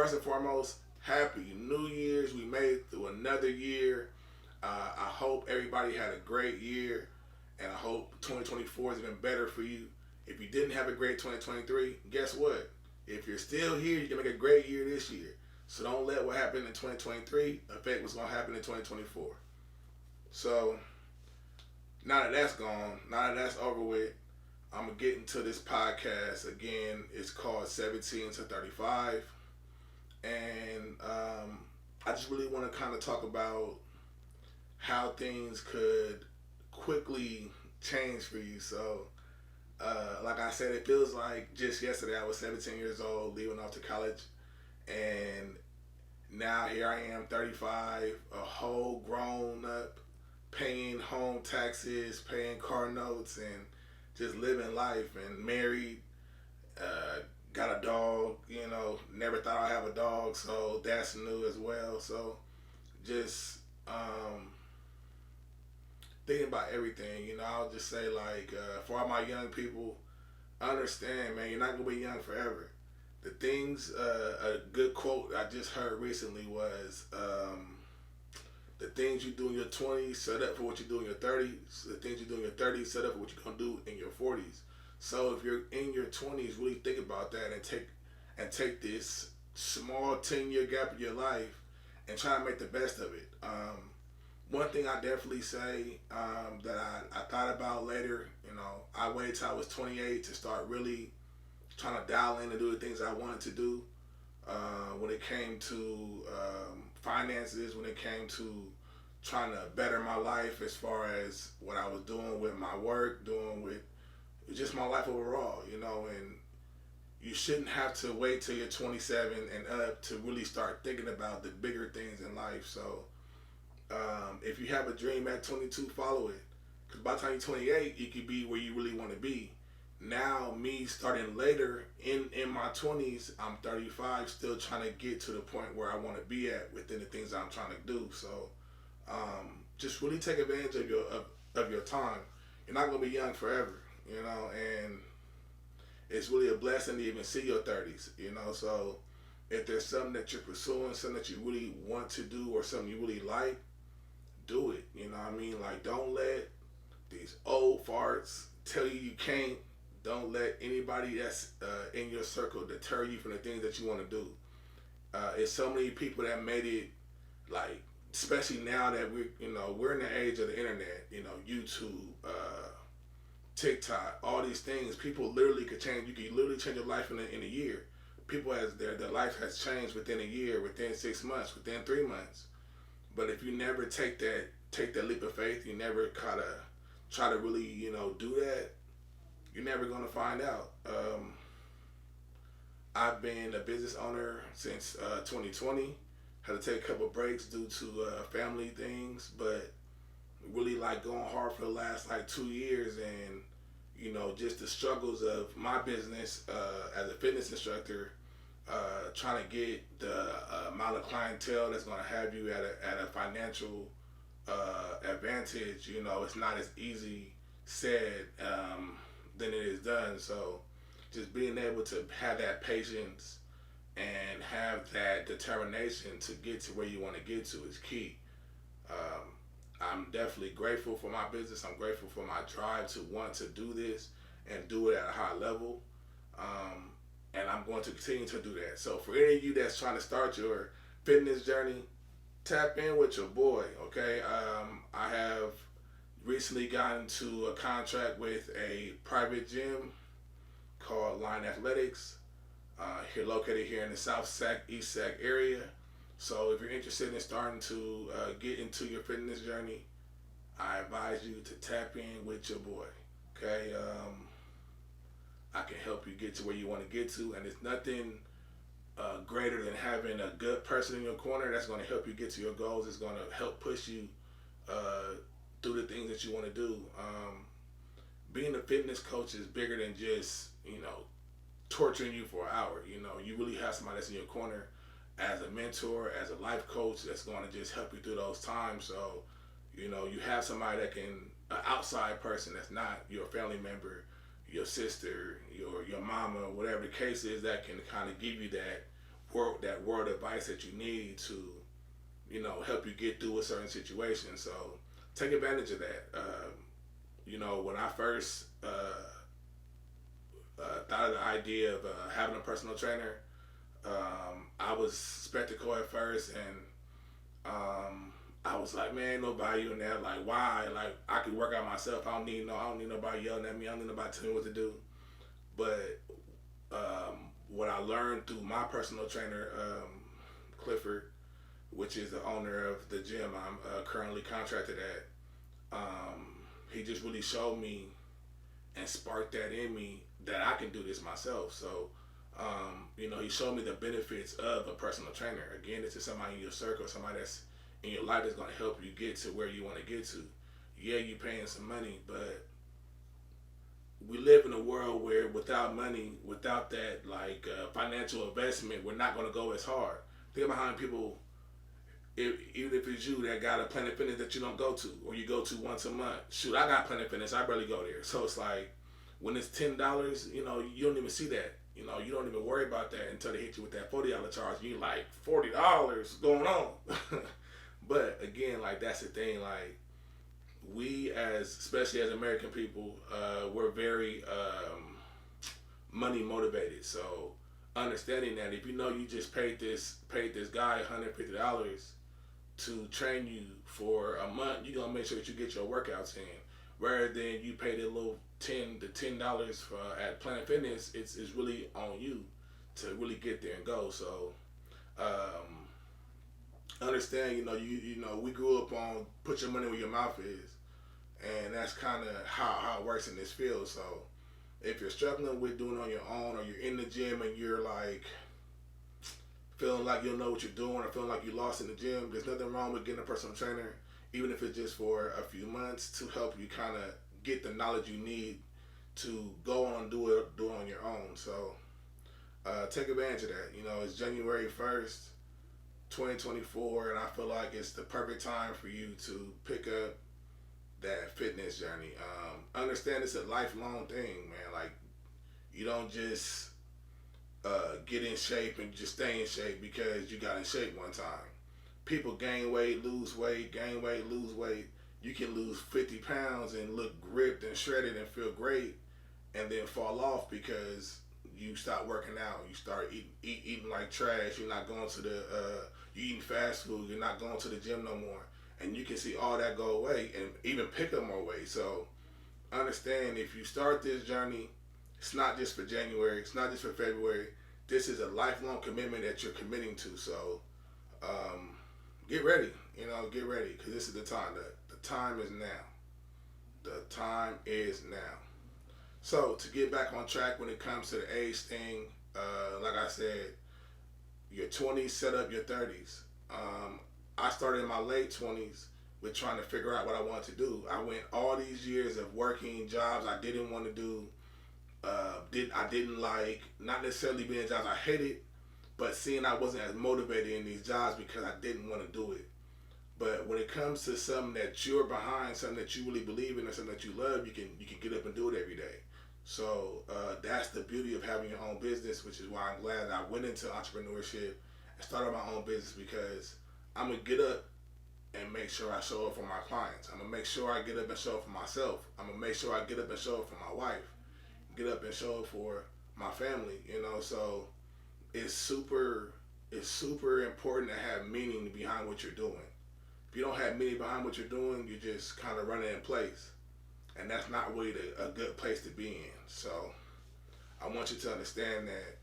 first and foremost, Happy New Year's. We made it through another year. I hope everybody had a great year, and I hope 2024 has been better for you. If you didn't have a great 2023, guess what? If you're still here, you can make a great year this year. So don't let what happened in 2023 affect what's going to happen in 2024. So now that that's gone, now that that's over with, I'm going to get into this podcast again. It's called 17 to 35. And I just really want to kind of talk about how things could quickly change for you. So, like I said, it feels like just yesterday I was 17 years old, leaving off to college. And now here I am, 35, a whole grown up, paying home taxes, paying car notes, and just living life, and married, got a dog, never thought I'd have a dog, so that's new as well. So just thinking about everything, I'll just say, like, for all my young people, understand, man, you're not going to be young forever. The things, a good quote I just heard recently was, the things you do in your 20s set up for what you do in your 30s. The things you do in your 30s set up for what you're going to do in your 40s. So if you're in your 20s, really think about that and take this small 10-year gap in your life and try to make the best of it. One thing I definitely say that I thought about later, I waited till I was 28 to start really trying to dial in and do the things I wanted to do. When it came to finances, when it came to trying to better my life as far as what I was doing with my work, doing with just my life overall, and you shouldn't have to wait till you're 27 and up to really start thinking about the bigger things in life. So if you have a dream at 22, follow it. Because by the time you're 28, you could be where you really want to be. Now, me starting later in my 20s, I'm 35, still trying to get to the point where I want to be at within the things I'm trying to do. So just really take advantage of your time. You're not going to be young forever, and it's really a blessing to even see your 30s, So if there's something that you're pursuing, something that you really want to do, or something you really like, do it. Like, don't let these old farts tell you can't. Don't let anybody that's in your circle deter you from the things that you want to do. It's so many people that made it, like, especially now that we're in the age of the internet, YouTube, TikTok, all these things. People literally could change. You can literally change your life in a year. People their life has changed within a year, within 6 months, within 3 months. But if you never take that leap of faith, you never try to really do that, you're never going to find out. I've been a business owner since 2020. Had to take a couple breaks due to family things, but really like going hard for the last 2 years, and just the struggles of my business as a fitness instructor, trying to get the amount of clientele that's going to have you at a financial advantage. It's not as easy said than it is done. So just being able to have that patience and have that determination to get to where you want to get to is key. I'm definitely grateful for my business. I'm grateful for my drive to want to do this and do it at a high level. And I'm going to continue to do that. So for any of you that's trying to start your fitness journey, tap in with your boy, okay? I have recently gotten to a contract with a private gym called Line Athletics, located here in the South Sac, East Sac area. So if you're interested in starting to get into your fitness journey, I advise you to tap in with your boy, okay? I can help you get to where you want to get to, and it's nothing greater than having a good person in your corner that's going to help you get to your goals. It's going to help push you through the things that you want to do. Being a fitness coach is bigger than just, torturing you for an hour. You really have somebody that's in your corner as a mentor, as a life coach, that's going to just help you through those times. So, you have somebody that can, an outside person that's not your family member, your sister, your mama, whatever the case is, that can kind of give you that that world advice that you need to, help you get through a certain situation. So take advantage of that. When I first thought of the idea of having a personal trainer, I was skeptical at first, and I was like, man, ain't no value in that. Like, why? Like, I can work out myself. I don't need nobody yelling at me. I don't need nobody telling me what to do. But what I learned through my personal trainer, Clifford, which is the owner of the gym I'm currently contracted at, he just really showed me and sparked that in me that I can do this myself. So, he showed me the benefits of a personal trainer. Again, this is somebody in your circle, somebody that's in your life that's going to help you get to where you want to get to. Yeah, you're paying some money, but we live in a world where without money, without that financial investment, we're not going to go as hard. Think about how many people, even if it's you that got a Planet Fitness that you don't go to, or you go to once a month. Shoot, I got Planet Fitness, I barely go there. So it's like, when it's $10, you don't even see that. You don't even worry about that until they hit you with that $40 charge. You like, $40 going on. But again, that's the thing. We especially as American people, we're very money motivated. So understanding that if you just paid this guy $150 to train you for a month, you're gonna make sure that you get your workouts in. Rather than you pay the little $10 for at Planet Fitness, it's really on you to really get there and go. So understand, we grew up on put your money where your mouth is, and that's kind of how it works in this field. So if you're struggling with doing it on your own, or you're in the gym and you're feeling like you don't know what you're doing, or feeling like you're lost in the gym, there's nothing wrong with getting a personal trainer, even if it's just for a few months, to help you kind of get the knowledge you need to go on and do it on your own. So take advantage of that. It's January 1st, 2024, and I feel like it's the perfect time for you to pick up that fitness journey. Understand it's a lifelong thing, man. You don't just get in shape and just stay in shape because you got in shape one time. People gain weight, lose weight, gain weight, lose weight. You can lose 50 pounds and look ripped and shredded and feel great, and then fall off because you stop working out. You start eating like trash. You're not going to you eating fast food. You're not going to the gym no more. And you can see all that go away and even pick up more weight. So understand, if you start this journey, it's not just for January. It's not just for February. This is a lifelong commitment that you're committing to. So get ready. Get ready, because this is the time. The time is now. The time is now. So to get back on track when it comes to the age thing, like I said, your 20s set up your 30s. I started in my late 20s with trying to figure out what I wanted to do. I went all these years of working jobs I didn't want to do. I didn't like, not necessarily being jobs I hated, but seeing I wasn't as motivated in these jobs because I didn't want to do it. But when it comes to something that you're behind, something that you really believe in, or something that you love, you can get up and do it every day. So that's the beauty of having your own business, which is why I'm glad I went into entrepreneurship and started my own business, because I'm going to get up and make sure I show up for my clients. I'm going to make sure I get up and show up for myself. I'm going to make sure I get up and show up for my wife, get up and show up for my family, So it's super important to have meaning behind what you're doing. If you don't have meaning behind what you're doing, you're just kind of running in place. And that's not really a good place to be in. So I want you to understand that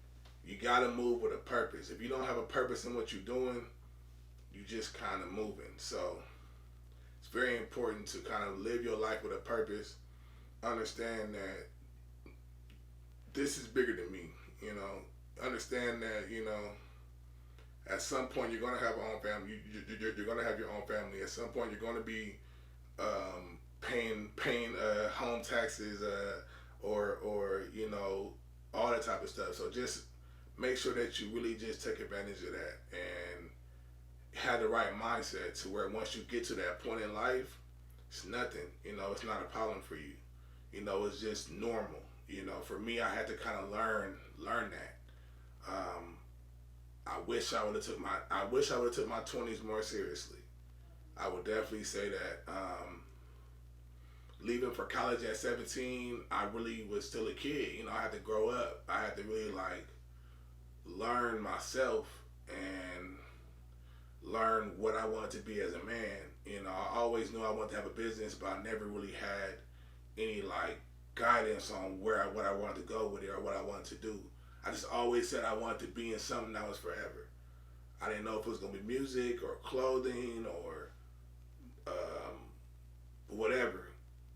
you got to move with a purpose. If you don't have a purpose in what you're doing, you just kind of moving. So it's very important to kind of live your life with a purpose. Understand that this is bigger than me. Understand that, at some point you're going to have your own family. You're going to have your own family. At some point you're going to be paying home taxes or all that type of stuff. So just make sure that you really just take advantage of that and have the right mindset to where once you get to that point in life, it's nothing. It's not a problem for you. It's just normal. For me, I had to kind of learn that. I wish I would have took my 20s more seriously. I would definitely say that. Leaving for college at 17, I really was still a kid. You know, I had to grow up. I had to really like learn myself and learn what I wanted to be as a man. You know, I always knew I wanted to have a business, but I never really had any like guidance on what I wanted to go with it or what I wanted to do. I just always said I wanted to be in something that was forever. I didn't know if it was gonna be music or clothing or whatever,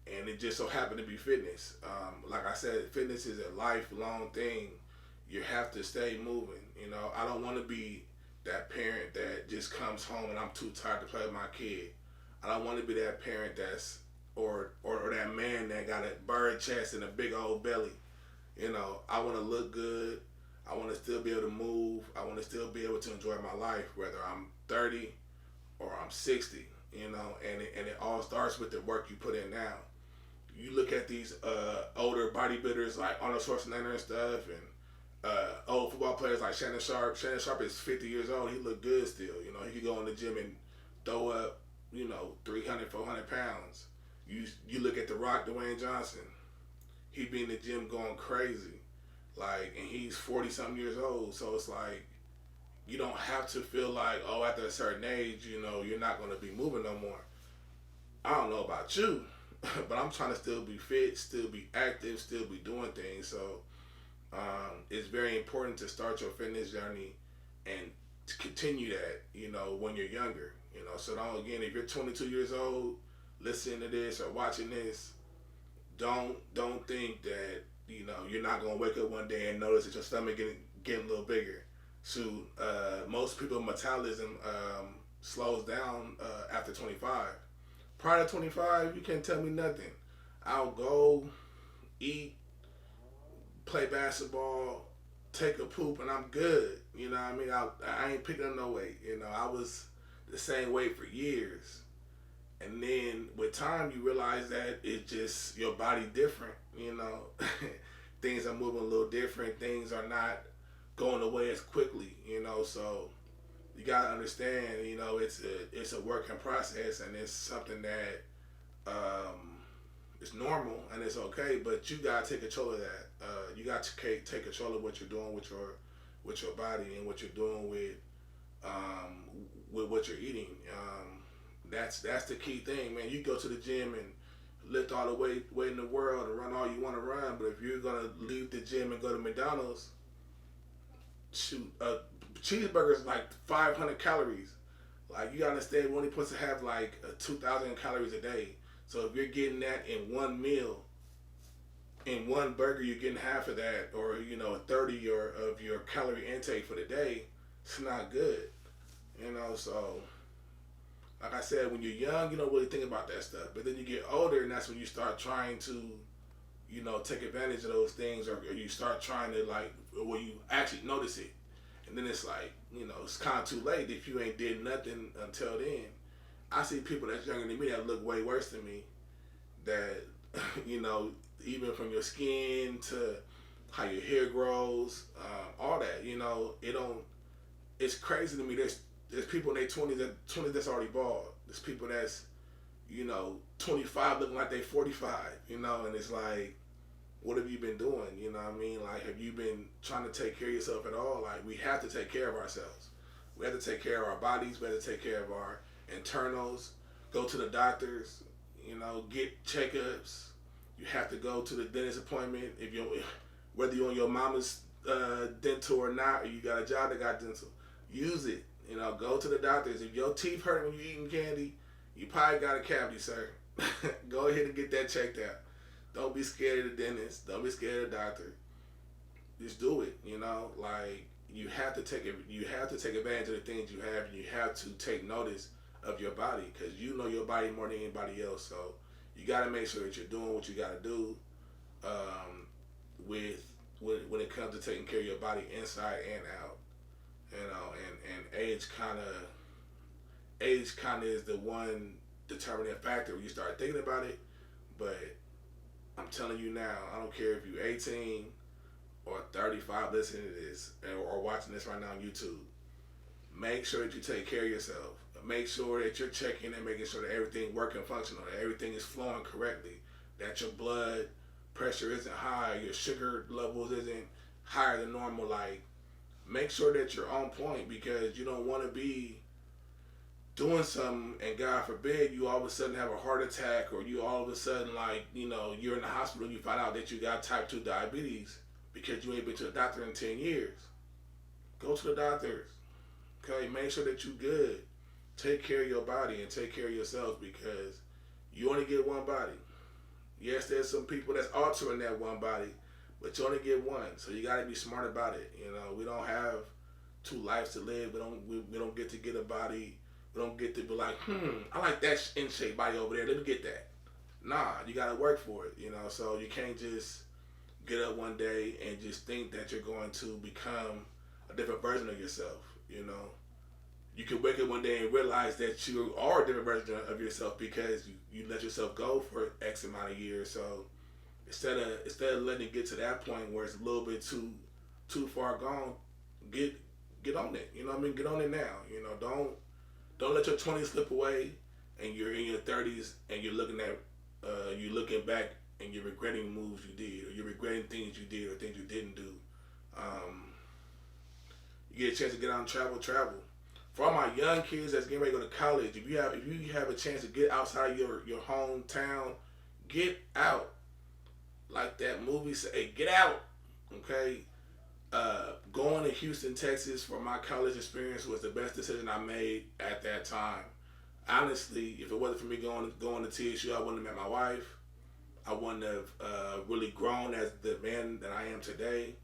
and it just so happened to be fitness. Like I said, fitness is a lifelong thing. You have to stay moving. You know, I don't want to be that parent that just comes home and I'm too tired to play with my kid. I don't want to be that parent that's or that man that got a bird chest and a big old belly. You know, I want to look good. I want to still be able to move. I want to still be able to enjoy my life, whether I'm 30 or I'm 60. You know, and it all starts with the work you put in now. You look at these older bodybuilders like Arnold Schwarzenegger and stuff, and old football players like Shannon Sharp. Shannon Sharp is 50 years old. He look good still. You know, he could go in the gym and throw up, 300, 400 pounds. You look at The Rock, Dwayne Johnson. He be in the gym going crazy, like, and he's 40 something years old. So it's like you don't have to feel like, oh, after a certain age, you're not going to be moving no more. I don't know about you, but I'm trying to still be fit, still be active, still be doing things. So it's very important to start your fitness journey and to continue that, when you're younger. So again, if you're 22 years old, listening to this or watching this, don't think that you're not gonna wake up one day and notice that your stomach getting a little bigger. So most people's metabolism slows down after 25. Prior to 25, you can't tell me nothing. I'll go eat, play basketball, take a poop, and I'm good. You know what I mean? I ain't picking up no weight. I was the same weight for years. And then with time, you realize that it's just your body different. Things are moving a little different. Things are not going away as quickly. So you gotta understand. It's a working process, and it's something that it's normal and it's okay. But you gotta take control of that. You got to take control of what you're doing with your body and what you're doing with what you're eating. That's the key thing, man. You go to the gym and lift all the weight in the world and run all you want to run, but if you're gonna leave the gym and go to McDonald's, shoot, a cheeseburger is like 500 calories. Like, you gotta understand, we're only supposed to have like 2,000 calories a day. So if you're getting that in one meal, in one burger, you're getting half of that, or 30 of your calorie intake for the day. It's not good. So like I said, when you're young, you don't really think about that stuff. But then you get older, and that's when you start trying to, take advantage of those things, or you start trying to, where you actually notice it. And then it's like, it's kind of too late if you ain't did nothing until then. I see people that's younger than me that look way worse than me, that, even from your skin to how your hair grows, all that, it's crazy to me. There's people in their 20s that's already bald. There's people that's, 25 looking like they 45, and it's like, what have you been doing? You know what I mean? Like, have you been trying to take care of yourself at all? Like, we have to take care of ourselves. We have to take care of our bodies. We have to take care of our internals. Go to the doctors, get checkups. You have to go to the dentist appointment whether you're on your mama's dental or not, or you got a job that got dental. Use it. Go to the doctors. If your teeth hurt when you're eating candy, you probably got a cavity, sir. Go ahead and get that checked out. Don't be scared of the dentist. Don't be scared of the doctor. Just do it. Like, you have to take advantage of the things you have, and you have to take notice of your body, because you know your body more than anybody else. So you got to make sure that you're doing what you got to do when it comes to taking care of your body inside and out. And age kind of is the one determining factor when you start thinking about it. But I'm telling you now, I don't care if you're 18 or 35 listening to this or watching this right now on YouTube. make sure that you take care of yourself. Make sure that you're checking and making sure that everything working functional, that everything is flowing correctly, that your blood pressure isn't high, your sugar levels isn't higher than normal. Like, make sure that you're on point, because you don't want to be doing something and God forbid you all of a sudden have a heart attack, or you all of a sudden, like, you know, you're in the hospital and you find out that you got type 2 diabetes because you ain't been to a doctor in 10 years. Go to the doctors. Okay, make sure that you're good. Take care of your body and take care of yourself, because you only get one body. Yes, there's some people that's altering that one body, but you only get one. So you got to be smart about it. You know, we don't have two lives to live. We don't get to get a body. We don't get to be like, I like that in shape body over there. Let me get that. Nah, you got to work for it. You know, so you can't just get up one day and just think that you're going to become a different version of yourself. You know, you can wake up one day and realize that you are a different version of yourself because you let yourself go for X amount of years. So instead of letting it get to that point where it's a little bit too far gone, get on it. You know what I mean? Get on it now. You know, don't let your 20s slip away and you're in your 30s and you're looking back and you're regretting moves you did, or you're regretting things you did or things you didn't do. You get a chance to get out and travel. For all my young kids that's getting ready to go to college, if you have a chance to get outside of your hometown, get out. Like that movie say, get out. Okay? Going to Houston, Texas for my college experience was the best decision I made at that time. Honestly, if it wasn't for me going to TSU, I wouldn't have met my wife. I wouldn't have really grown as the man that I am today.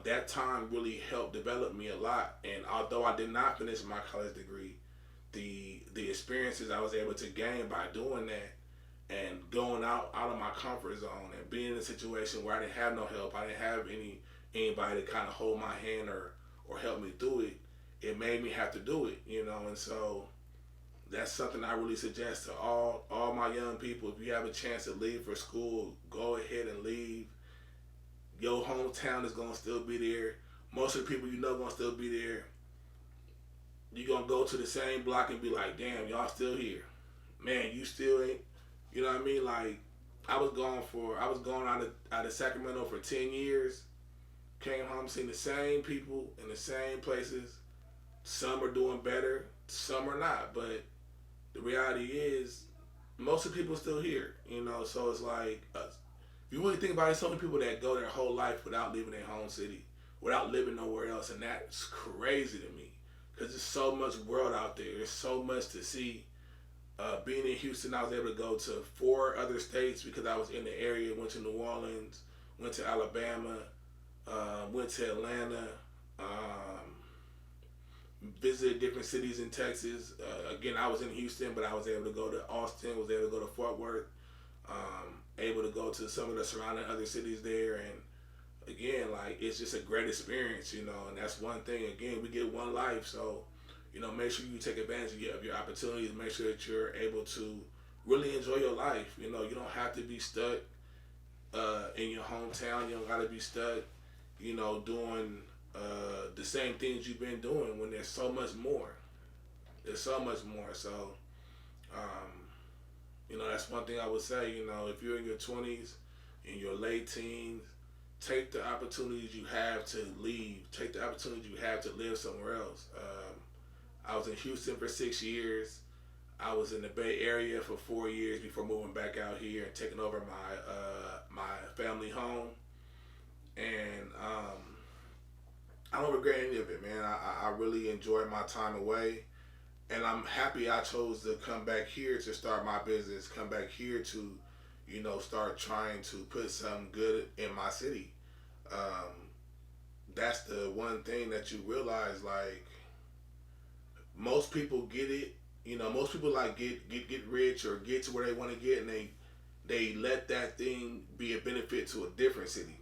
That time really helped develop me a lot, and although I did not finish my college degree, the experiences I was able to gain by doing that and going out of my comfort zone and being in a situation where I didn't have no help, I didn't have anybody to kind of hold my hand or help me through it, it made me have to do it, you know. And so that's something I really suggest to all my young people. If you have a chance to leave for school, go ahead and leave. Your hometown is going to still be there. Most of the people you know going to still be there. You're going to go to the same block and be like, damn, y'all still here. Man, you still ain't. You know what I mean? Like, I was going out of Sacramento for 10 years. Came home, seen the same people in the same places. Some are doing better, some are not. But the reality is, most of the people are still here. You know, so it's like, if you really think about it, so many people that go their whole life without leaving their home city, without living nowhere else, and that's crazy to me, because there's so much world out there. There's so much to see. Being in Houston, I was able to go to 4 other states because I was in the area. Went to New Orleans, went to Alabama, went to Atlanta, visited different cities in Texas. Again, I was in Houston, but I was able to go to Austin, was able to go to Fort Worth. Able to go to some of the surrounding other cities there, and again, like, it's just a great experience, you know. And that's one thing. Again, we get one life, so, you know, make sure you take advantage of your opportunities. Make sure that you're able to really enjoy your life. You know, you don't have to be stuck in your hometown. You don't got to be stuck, you know, doing the same things you've been doing, when there's so much more. There's so much more. So, you know, that's one thing I would say. You know, if you're in your 20s, in your late teens, take the opportunities you have to leave. Take the opportunities you have to live somewhere else. I was in Houston for 6 years. I was in the Bay Area for 4 years before moving back out here and taking over my family home. And I don't regret any of it, man. I really enjoyed my time away. And I'm happy I chose to come back here to start my business, come back here to, you know, start trying to put something good in my city. That's the one thing that you realize, like, most people get it, you know, most people like get rich or get to where they want to get, and they let that thing be a benefit to a different city.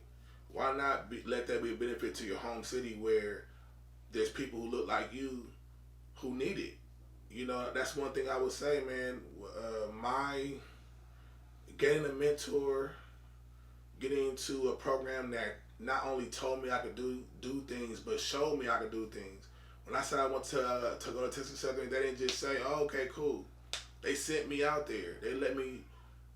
Why not let that be a benefit to your home city where there's people who look like you who need it? You know, that's one thing I would say, man. My getting a mentor, getting into a program that not only told me I could do things, but showed me I could do things. When I said I went to go to Texas Southern, they didn't just say, "Oh, okay, cool." They sent me out there. They let me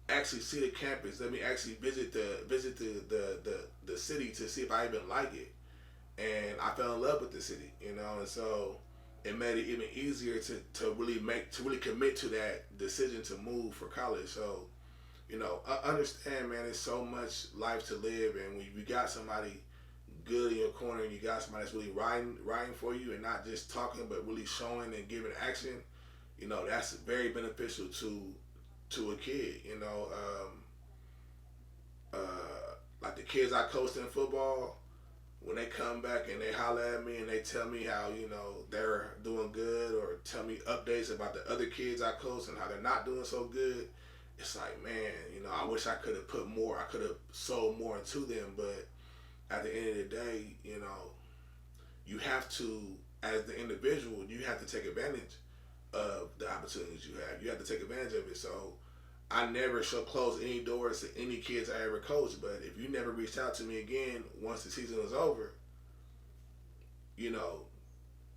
actually see the campus. Let me actually visit the city to see if I even like it. And I fell in love with the city, you know, and so it made it even easier to really commit to that decision to move for college. So, you know, understand, man, there's so much life to live, and when you got somebody good in your corner, and you got somebody that's really riding for you, and not just talking, but really showing and giving action, you know, that's very beneficial to a kid. You know, like the kids I coached in football, when they come back and they holler at me and they tell me how, you know, they're doing good, or tell me updates about the other kids I coach and how they're not doing so good, it's like, man, you know, I wish I could have put more, I could have sold more into them. But at the end of the day, you know, you have to, as the individual, you have to take advantage of the opportunities you have. You have to take advantage of it. So I never shall close any doors to any kids I ever coached. But if you never reached out to me again once the season was over, you know,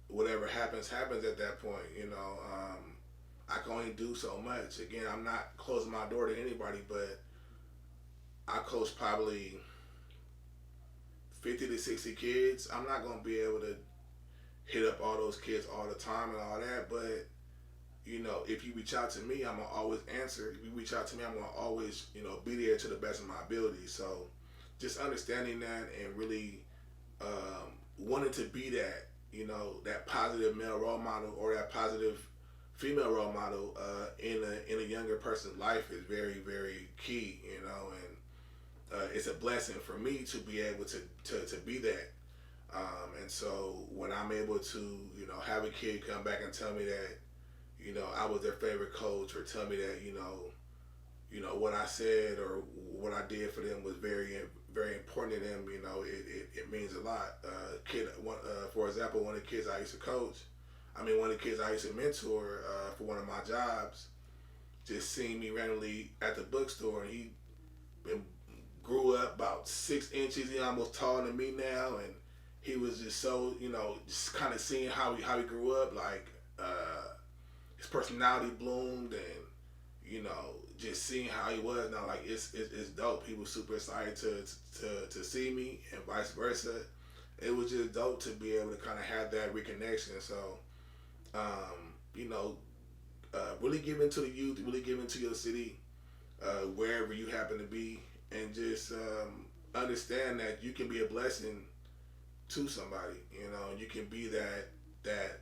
whatever happens at that point. You know, I can only do so much. Again, I'm not closing my door to anybody, but I coach probably 50 to 60 kids. I'm not going to be able to hit up all those kids all the time and all that, but you know, if you reach out to me, I'm gonna always answer. If you reach out to me, I'm gonna always, you know, be there to the best of my ability. So, just understanding that and really wanting to be that, you know, that positive male role model or that positive female role model in a younger person's life is very, very key. You know, and it's a blessing for me to be able to be that. And so when I'm able to, you know, have a kid come back and tell me that, you know, I was their favorite coach, or tell me that, you know what I said or what I did for them was very, very important to them. You know, it means a lot. For example, one of the kids I used to coach, one of the kids I used to mentor for one of my jobs, just seeing me randomly at the bookstore, and he grew up about 6 inches. He's almost taller than me now, and he was just so, you know, just kind of seeing how he grew up, like. His personality bloomed, and you know, just seeing how he was now, like it's dope. He was super excited to see me, and vice versa. It was just dope to be able to kind of have that reconnection. So, you know, really give into the youth, really give into your city, wherever you happen to be, and just understand that you can be a blessing to somebody. You know, you can be that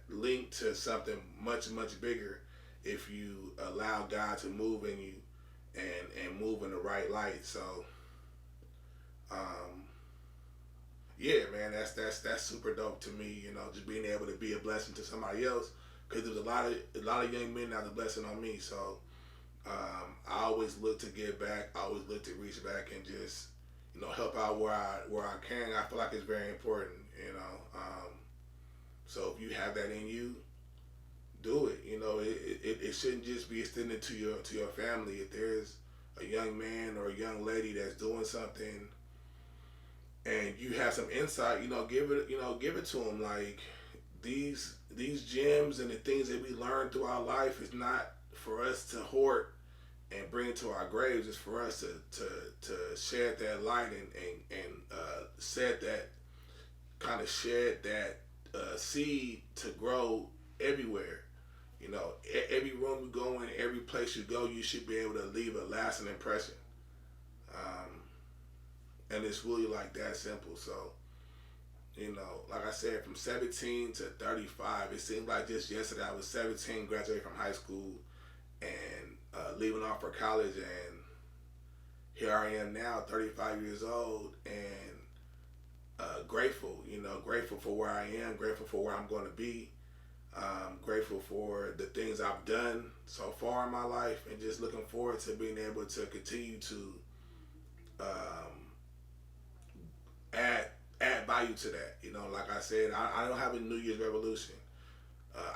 link to something much, much bigger if you allow God to move in you and move in the right light. So yeah, man, that's super dope to me, you know, just being able to be a blessing to somebody else, because there's a lot of young men that was a blessing on me. So I always look to give back, I always look to reach back and just, you know, help out where I can. I feel like it's very important, you know. So if you have that in you, do it. You know, it shouldn't just be extended to your family. If there's a young man or a young lady that's doing something, and you have some insight, you know, give it to them. Like these gems and the things that we learn through our life is not for us to hoard and bring it to our graves. It's for us to shed that light and shed that seed to grow everywhere. You know, every room you go in, every place you go, you should be able to leave a lasting impression. And it's really like that simple. So, you know, like I said, from 17 to 35, it seemed like just yesterday I was 17, graduated from high school, and leaving off for college, and here I am now, 35 years old, and grateful for where I am, grateful for where I'm going to be, grateful for the things I've done so far in my life, and just looking forward to being able to continue to add value to that. You know, like I said, I don't have a New Year's resolution.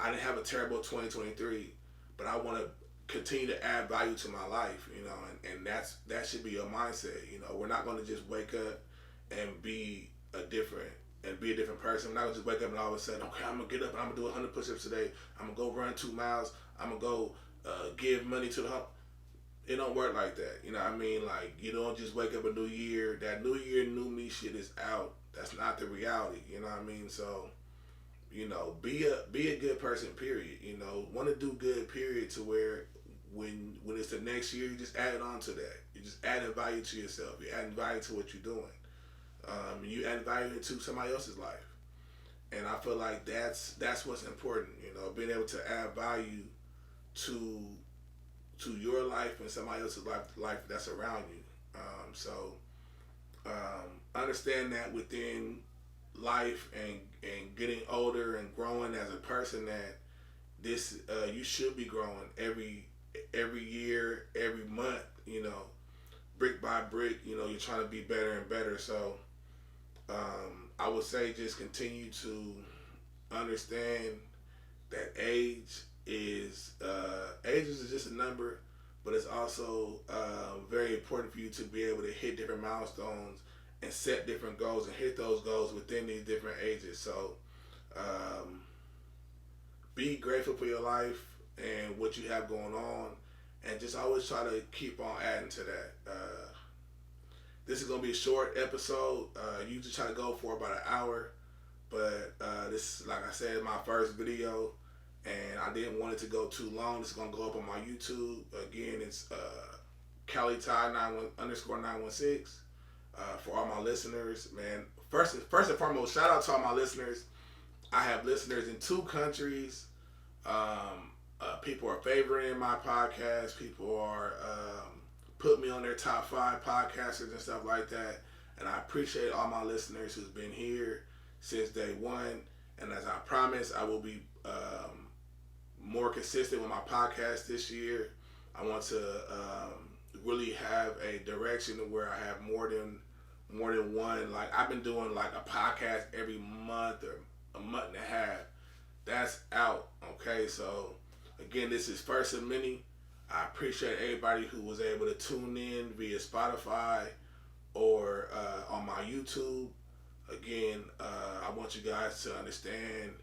I didn't have a terrible 2023, but I want to continue to add value to my life, you know, and that should be your mindset. You know, we're not going to just wake up and be a different and be a different person. I'm not gonna just wake up and all of a sudden, okay, I'm gonna get up and I'm gonna do 100 push-ups today. I'm gonna go run 2 miles. I'm gonna go give money to the hump. It don't work like that. You know what I mean? Like, you don't just wake up a new year. That new year, new me shit is out. That's not the reality. You know what I mean? So, you know, be a good person, period. You know, want to do good, period, to where when it's the next year, you just add it on to that. You're just adding value to yourself. You're adding value to what you're doing. You add value into somebody else's life. And I feel like that's what's important, you know, being able to add value to your life and somebody else's life that's around you. So understand that within life and getting older and growing as a person, that this you should be growing every year, every month, you know, brick by brick. You know, you're trying to be better and better. So I would say just continue to understand that age is just a number, but it's also very important for you to be able to hit different milestones and set different goals and hit those goals within these different ages. So be grateful for your life and what you have going on, and just always try to keep on adding to that. This is going to be a short episode. Usually try to go for about an hour, but this is, like I said, my first video, and I didn't want it to go too long. It's going to go up on my YouTube. Again, it's CaliTy_916. For all my listeners, man, first and foremost, shout out to all my listeners. I have listeners in 2 countries. People are favoring my podcast. People are put me on their top 5 podcasters and stuff like that. And I appreciate all my listeners who's been here since day one. And as I promised, I will be more consistent with my podcast this year. I want to really have a direction where I have more than one. Like, I've been doing like a podcast every month or a month and a half. That's out. Okay, so again, this is first of many. I appreciate everybody who was able to tune in via Spotify or on my YouTube. Again, I want you guys to understand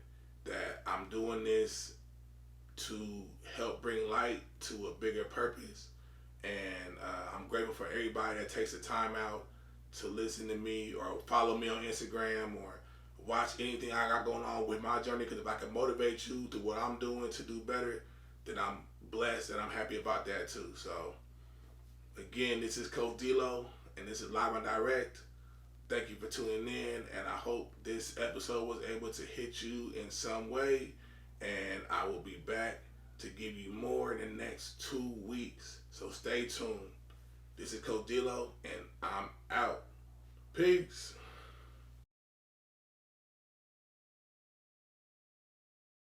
that I'm doing this to help bring light to a bigger purpose. And I'm grateful for everybody that takes the time out to listen to me or follow me on Instagram or watch anything I got going on with my journey. Because if I can motivate you through what I'm doing to do better, then I'm blessed and I'm happy about that too. So again, this is Coach DLO and this is Live and Direct. Thank you for tuning in, and I hope this episode was able to hit you in some way, and I will be back to give you more in the next 2 weeks. So stay tuned. This is Coach DLO and I'm out. Peace.